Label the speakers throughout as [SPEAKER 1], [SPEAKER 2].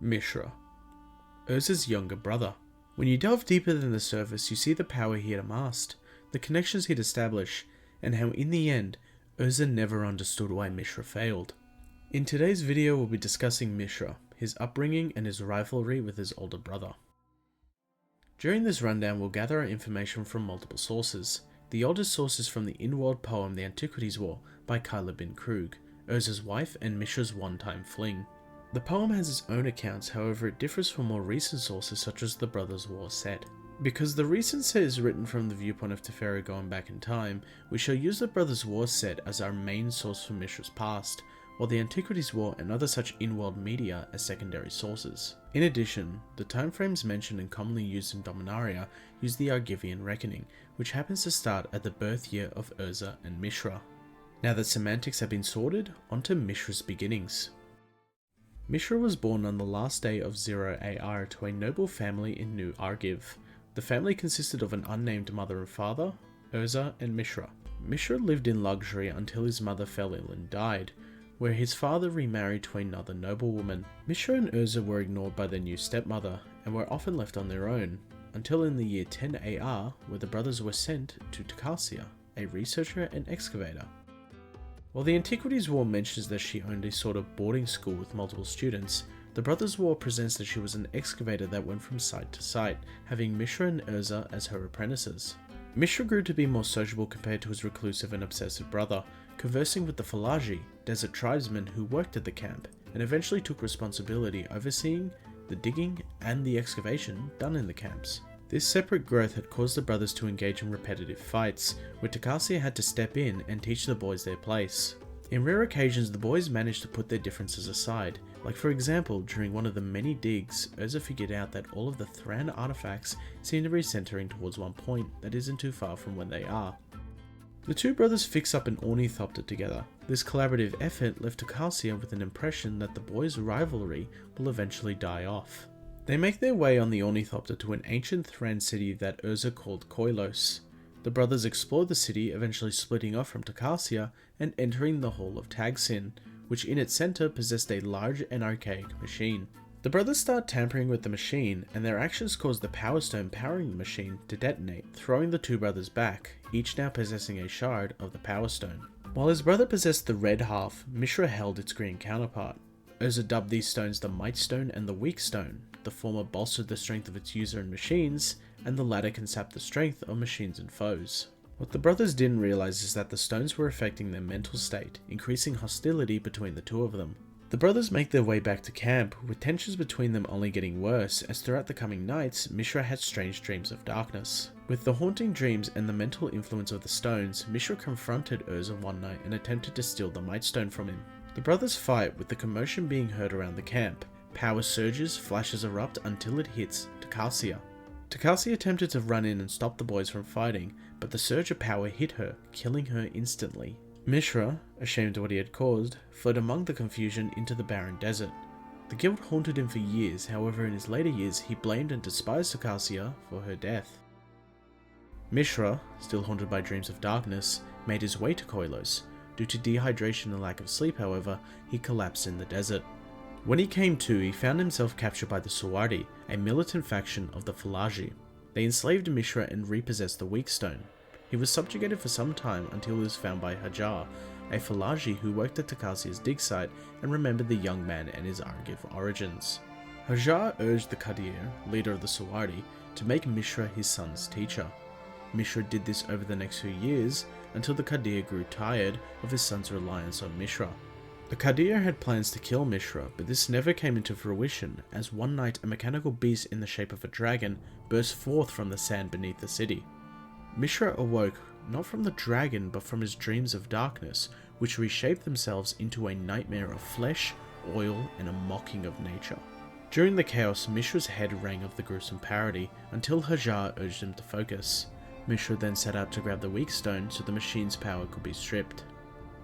[SPEAKER 1] Mishra, Urza's younger brother. When you delve deeper than the surface, you see the power he had amassed, the connections he'd established, and how in the end, Urza never understood why Mishra failed. In today's video, we'll be discussing Mishra, his upbringing, and his rivalry with his older brother. During this rundown, we'll gather our information from multiple sources. The oldest source is from the in-world poem The Antiquities War by Kyla bin Krug, Urza's wife and Mishra's one-time fling. The poem has its own accounts, however it differs from more recent sources such as the Brothers' War set. Because the recent set is written from the viewpoint of Teferi going back in time, we shall use the Brothers' War set as our main source for Mishra's past, while the Antiquities War and other such in-world media as secondary sources. In addition, the timeframes mentioned and commonly used in Dominaria use the Argivian reckoning, which happens to start at the birth year of Urza and Mishra. Now that semantics have been sorted, onto Mishra's beginnings. Mishra was born on the last day of 0 AR to a noble family in New Argiv. The family consisted of an unnamed mother and father, Urza and Mishra. Mishra lived in luxury until his mother fell ill and died, where his father remarried to another noblewoman. Mishra and Urza were ignored by their new stepmother, and were often left on their own, until in the year 10 AR, where the brothers were sent to Takasia, a researcher and excavator. While the Antiquities War mentions that she owned a sort of boarding school with multiple students, the Brothers' War presents that she was an excavator that went from site to site, having Mishra and Urza as her apprentices. Mishra grew to be more sociable compared to his reclusive and obsessive brother, conversing with the Falaji, desert tribesmen who worked at the camp, and eventually took responsibility overseeing the digging and the excavation done in the camps. This separate growth had caused the brothers to engage in repetitive fights, where Takasia had to step in and teach the boys their place. In rare occasions, the boys managed to put their differences aside, like for example, during one of the many digs, Urza figured out that all of the Thran artifacts seem to be centering towards one point that isn't too far from where they are. The two brothers fix up an ornithopter together. This collaborative effort left Takasia with an impression that the boys' rivalry will eventually die off. They make their way on the ornithopter to an ancient Thran city that Urza called Koilos. The brothers explore the city, eventually splitting off from Takasia and entering the Hall of Tagsin, which in its center possessed a large and archaic machine. The brothers start tampering with the machine, and their actions cause the power stone powering the machine to detonate, throwing the two brothers back, each now possessing a shard of the power stone. While his brother possessed the red half, Mishra held its green counterpart. Urza dubbed these stones the Might Stone and the Weak Stone. The former bolstered the strength of its user and machines, and the latter can sap the strength of machines and foes. What the brothers didn't realize is that the stones were affecting their mental state, increasing hostility between the two of them. The brothers make their way back to camp, with tensions between them only getting worse, as throughout the coming nights, Mishra had strange dreams of darkness. With the haunting dreams and the mental influence of the stones, Mishra confronted Urza one night and attempted to steal the Might Stone from him. The brothers fight, with the commotion being heard around the camp. Power surges, flashes erupt until it hits Takasia. Takasia attempted to run in and stop the boys from fighting, but the surge of power hit her, killing her instantly. Mishra, ashamed of what he had caused, fled among the confusion into the barren desert. The guilt haunted him for years, however in his later years he blamed and despised Takasia for her death. Mishra, still haunted by dreams of darkness, made his way to Koilos. Due to dehydration and lack of sleep, however, he collapsed in the desert. When he came to, he found himself captured by the Suwardi, a militant faction of the Falaji. They enslaved Mishra and repossessed the Weak Stone. He was subjugated for some time until he was found by Hajar, a Falaji who worked at Takasia's dig site and remembered the young man and his Argiv origins. Hajar urged the Qadir, leader of the Suwardi, to make Mishra his son's teacher. Mishra did this over the next few years, until the Qadir grew tired of his son's reliance on Mishra. The Qadir had plans to kill Mishra, but this never came into fruition, as one night a mechanical beast in the shape of a dragon burst forth from the sand beneath the city. Mishra awoke, not from the dragon but from his dreams of darkness, which reshaped themselves into a nightmare of flesh, oil, and a mocking of nature. During the chaos, Mishra's head rang of the gruesome parody, until Hajar urged him to focus. Mishra then set out to grab the Weak Stone so the machine's power could be stripped.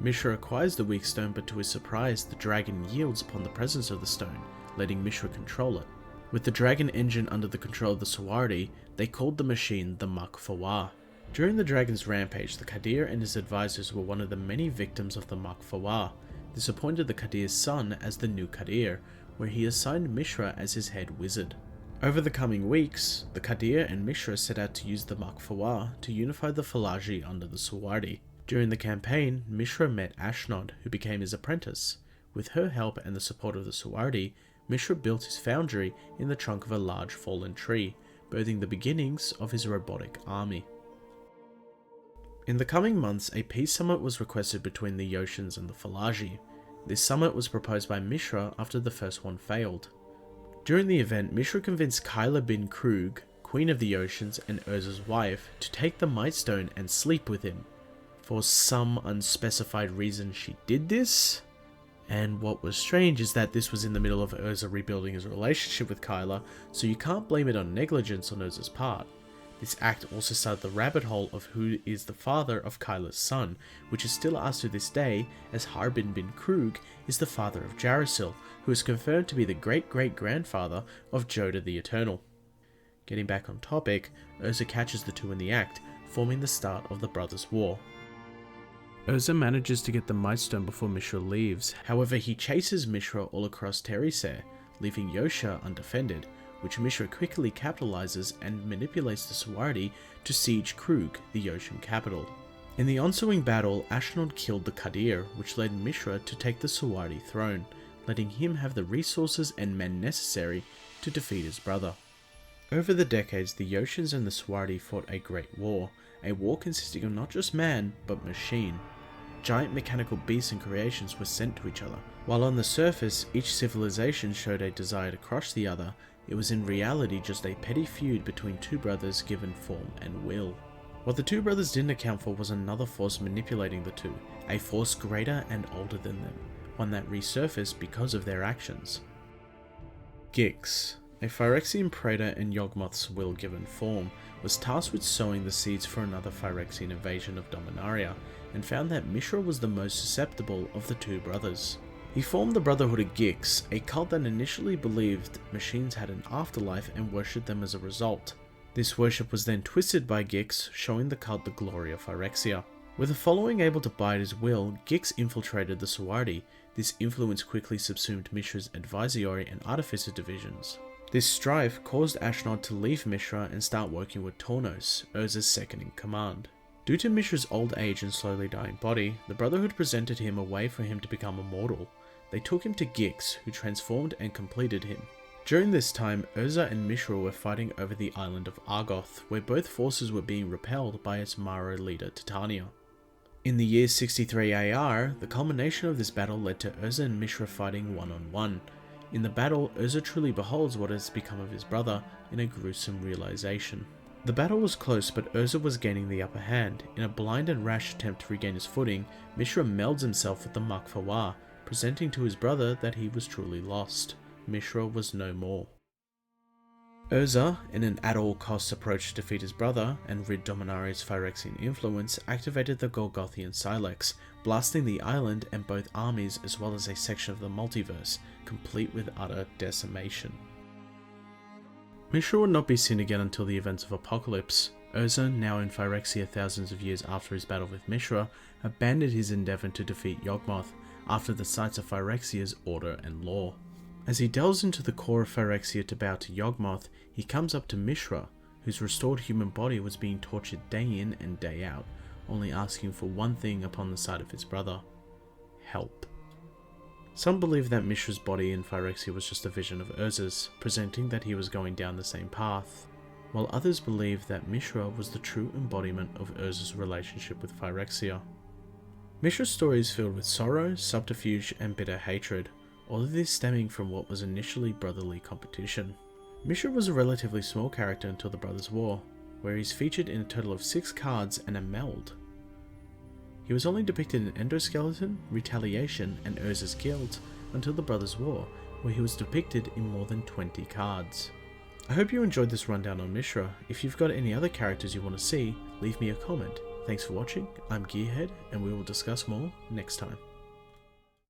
[SPEAKER 1] Mishra acquires the Weak Stone, but to his surprise, the dragon yields upon the presence of the stone, letting Mishra control it. With the dragon engine under the control of the Suwardi, they called the machine the Makfawar. During the dragon's rampage, the Qadir and his advisors were one of the many victims of the Makfawar. This appointed the Qadir's son as the new Qadir, where he assigned Mishra as his head wizard. Over the coming weeks, the Qadir and Mishra set out to use the Makfawar to unify the Falaji under the Suwardi. During the campaign, Mishra met Ashnod, who became his apprentice. With her help and the support of the Suwardi, Mishra built his foundry in the trunk of a large fallen tree, birthing the beginnings of his robotic army. In the coming months, a peace summit was requested between the Yotians and the Falaji. This summit was proposed by Mishra after the first one failed. During the event, Mishra convinced Kyla bin Krug, Queen of the Oceans and Urza's wife, to take the Might Stone and sleep with him. For some unspecified reason she did this, and what was strange is that this was in the middle of Urza rebuilding his relationship with Kyla, so you can't blame it on negligence on Urza's part. This act also started the rabbit hole of who is the father of Kyla's son, which is still asked to this day, as Harbin bin Krug is the father of Jarasil, who is confirmed to be the great-great-grandfather of Joda the Eternal. Getting back on topic, Urza catches the two in the act, forming the start of the Brothers' War. Urza manages to get the Might Stone before Mishra leaves, however he chases Mishra all across Terisare, leaving Yosha undefended, which Mishra quickly capitalizes and manipulates the Suwardi to siege Krug, the Yoshan capital. In the ensuing battle, Ashnod killed the Qadir, which led Mishra to take the Suwardi throne, letting him have the resources and men necessary to defeat his brother. Over the decades, the Yotians and the Suwardi fought a great war, a war consisting of not just man, but machine. Giant mechanical beasts and creations were sent to each other. While on the surface, each civilization showed a desire to crush the other, it was in reality just a petty feud between two brothers given form and will. What the two brothers didn't account for was another force manipulating the two, a force greater and older than them, one that resurfaced because of their actions. Gix, a Phyrexian praetor in Yawgmoth's will given form, was tasked with sowing the seeds for another Phyrexian invasion of Dominaria, and found that Mishra was the most susceptible of the two brothers. He formed the Brotherhood of Gix, a cult that initially believed machines had an afterlife and worshipped them as a result. This worship was then twisted by Gix, showing the cult the glory of Phyrexia. With a following able to bite his will, Gix infiltrated the Suwardi. This influence quickly subsumed Mishra's advisory and artificer divisions. This strife caused Ashnod to leave Mishra and start working with Tornos, Urza's second in command. Due to Mishra's old age and slowly dying body, the Brotherhood presented him a way for him to become immortal. They took him to Gix, who transformed and completed him. During this time, Urza and Mishra were fighting over the island of Argoth, where both forces were being repelled by its Mara leader Titania. In the year 63 AR, the culmination of this battle led to Urza and Mishra fighting one-on-one. In the battle, Urza truly beholds what has become of his brother in a gruesome realization. The battle was close, but Urza was gaining the upper hand. In a blind and rash attempt to regain his footing, Mishra melds himself with the Makfawar, presenting to his brother that he was truly lost. Mishra was no more. Urza, in an at-all-costs approach to defeat his brother and rid Dominaria's Phyrexian influence, activated the Golgothian Silex, blasting the island and both armies as well as a section of the multiverse, complete with utter decimation. Mishra would not be seen again until the events of Apocalypse. Urza, now in Phyrexia thousands of years after his battle with Mishra, abandoned his endeavour to defeat Yawgmoth after the sights of Phyrexia's order and law. As he delves into the core of Phyrexia to bow to Yawgmoth, he comes up to Mishra, whose restored human body was being tortured day in and day out, only asking for one thing upon the sight of his brother: help. Some believe that Mishra's body in Phyrexia was just a vision of Urza's, presenting that he was going down the same path, while others believe that Mishra was the true embodiment of Urza's relationship with Phyrexia. Mishra's story is filled with sorrow, subterfuge, and bitter hatred, all of this stemming from what was initially brotherly competition. Mishra was a relatively small character until the Brothers' War, where he's featured in a total of 6 cards and a meld. He was only depicted in Endoskeleton, Retaliation, and Urza's Guild until the Brothers' War, where he was depicted in more than 20 cards. I hope you enjoyed this rundown on Mishra. If you've got any other characters you want to see, leave me a comment. Thanks for watching, I'm Gearhead, and we will discuss more next time.